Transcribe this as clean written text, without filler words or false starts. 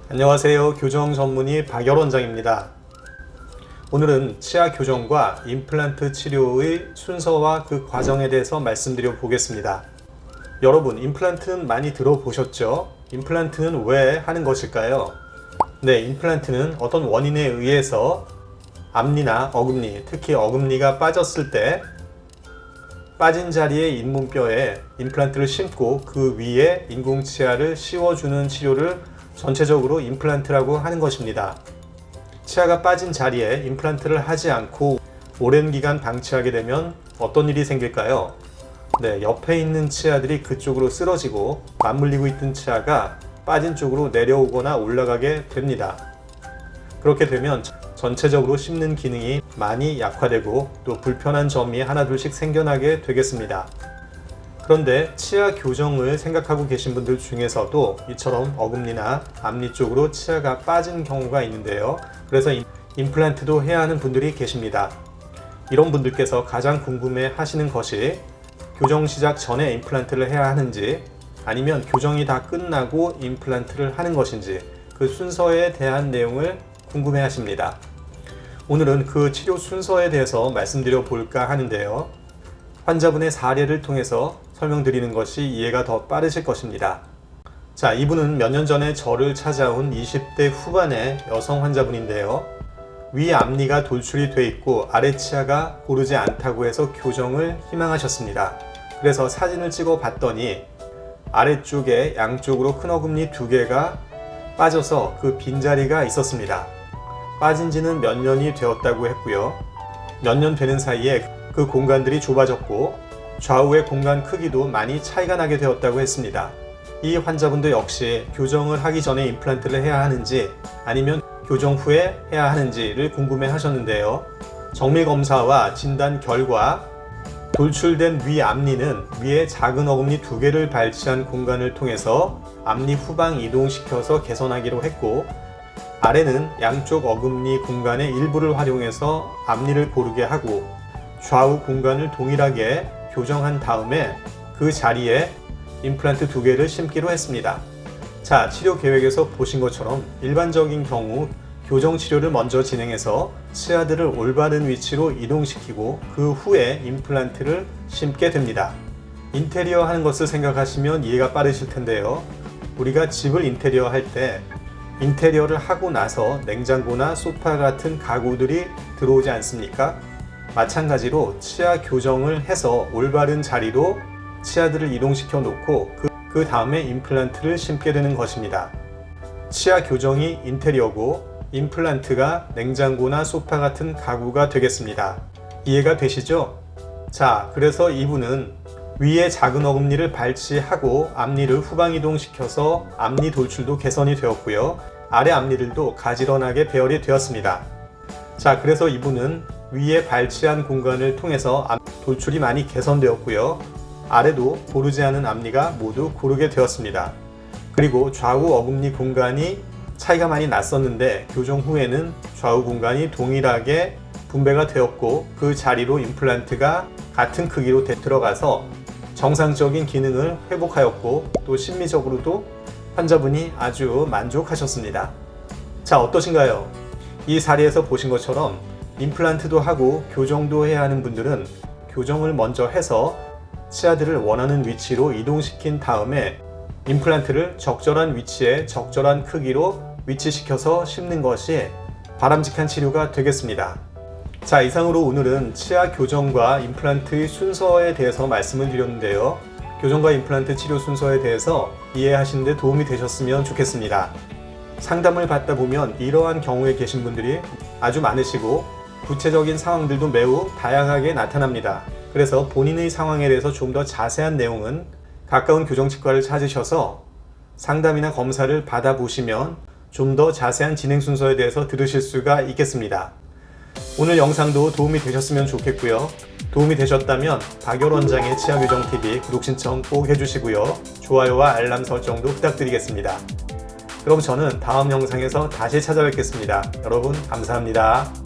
안녕하세요. 교정 전문의 박열 원장입니다. 오늘은 치아 교정과 임플란트 치료의 순서와 그 과정에 대해서 말씀드려 보겠습니다. 여러분, 임플란트는 많이 들어보셨죠? 임플란트는 왜 하는 것일까요? 네, 임플란트는 어떤 원인에 의해서 앞니나 어금니, 특히 어금니가 빠졌을 때 빠진 자리에 잇몸뼈에 임플란트를 심고 그 위에 인공치아를 씌워주는 치료를 전체적으로 임플란트라고 하는 것입니다. 치아가 빠진 자리에 임플란트를 하지 않고 오랜 기간 방치하게 되면 어떤 일이 생길까요? 네, 옆에 있는 치아들이 그쪽으로 쓰러지고 맞물리고 있던 치아가 빠진 쪽으로 내려오거나 올라가게 됩니다. 그렇게 되면 전체적으로 씹는 기능이 많이 약화되고 또 불편한 점이 하나둘씩 생겨나게 되겠습니다. 그런데 치아 교정을 생각하고 계신 분들 중에서도 이처럼 어금니나 앞니 쪽으로 치아가 빠진 경우가 있는데요. 그래서 임플란트도 해야 하는 분들이 계십니다. 이런 분들께서 가장 궁금해 하시는 것이 교정 시작 전에 임플란트를 해야 하는지 아니면 교정이 다 끝나고 임플란트를 하는 것인지 그 순서에 대한 내용을 궁금해 하십니다. 오늘은 그 치료 순서에 대해서 말씀드려 볼까 하는데요. 환자분의 사례를 통해서 설명드리는 것이 이해가 더 빠르실 것입니다. 자, 이분은 몇 년 전에 저를 찾아온 20대 후반의 여성 환자분인데요. 위 앞니가 돌출이 돼 있고 아래 치아가 고르지 않다고 해서 교정을 희망하셨습니다. 그래서 사진을 찍어 봤더니 아래쪽에 양쪽으로 큰 어금니 2개가 빠져서 그 빈자리가 있었습니다. 빠진 지는 몇 년이 되었다고 했고요. 몇 년 되는 사이에 그 공간들이 좁아졌고 좌우의 공간 크기도 많이 차이가 나게 되었다고 했습니다. 이 환자분도 역시 교정을 하기 전에 임플란트를 해야 하는지 아니면 교정 후에 해야 하는지를 궁금해 하셨는데요. 정밀검사와 진단 결과 돌출된 위 앞니는 위에 작은 어금니 2개를 발치한 공간을 통해서 앞니 후방 이동시켜서 개선하기로 했고 아래는 양쪽 어금니 공간의 일부를 활용해서 앞니를 고르게 하고 좌우 공간을 동일하게 교정한 다음에 그 자리에 임플란트 2개를 심기로 했습니다. 자, 치료 계획에서 보신 것처럼 일반적인 경우 교정 치료를 먼저 진행해서 치아들을 올바른 위치로 이동시키고 그 후에 임플란트를 심게 됩니다. 인테리어 하는 것을 생각하시면 이해가 빠르실 텐데요. 우리가 집을 인테리어 할 때 인테리어를 하고 나서 냉장고나 소파 같은 가구들이 들어오지 않습니까? 마찬가지로 치아 교정을 해서 올바른 자리로 치아들을 이동시켜 놓고 그 다음에 임플란트를 심게 되는 것입니다. 치아 교정이 인테리어고 임플란트가 냉장고나 소파 같은 가구가 되겠습니다. 이해가 되시죠? 자, 그래서 이분은 위에 작은 어금니를 발치하고 앞니를 후방 이동시켜서 앞니 돌출도 개선이 되었고요. 아래 앞니들도 가지런하게 배열이 되었습니다. 자, 그래서 이분은 위에 발치한 공간을 통해서 돌출이 많이 개선되었고요. 아래도 고르지 않은 앞니가 모두 고르게 되었습니다. 그리고 좌우 어금니 공간이 차이가 많이 났었는데 교정 후에는 좌우 공간이 동일하게 분배가 되었고 그 자리로 임플란트가 같은 크기로 들어가서 정상적인 기능을 회복하였고 또 심미적으로도 환자분이 아주 만족하셨습니다. 자, 어떠신가요? 이 사례에서 보신 것처럼 임플란트도 하고 교정도 해야 하는 분들은 교정을 먼저 해서 치아들을 원하는 위치로 이동시킨 다음에 임플란트를 적절한 위치에 적절한 크기로 위치시켜서 심는 것이 바람직한 치료가 되겠습니다. 자, 이상으로 오늘은 치아 교정과 임플란트의 순서에 대해서 말씀을 드렸는데요. 교정과 임플란트 치료 순서에 대해서 이해하시는 데 도움이 되셨으면 좋겠습니다. 상담을 받다 보면 이러한 경우에 계신 분들이 아주 많으시고 구체적인 상황들도 매우 다양하게 나타납니다. 그래서 본인의 상황에 대해서 좀 더 자세한 내용은 가까운 교정치과를 찾으셔서 상담이나 검사를 받아보시면 좀 더 자세한 진행 순서에 대해서 들으실 수가 있겠습니다. 오늘 영상도 도움이 되셨으면 좋겠고요. 도움이 되셨다면 박열 원장의 치아교정TV 구독 신청 꼭 해주시고요. 좋아요와 알람 설정도 부탁드리겠습니다. 그럼 저는 다음 영상에서 다시 찾아뵙겠습니다. 여러분 감사합니다.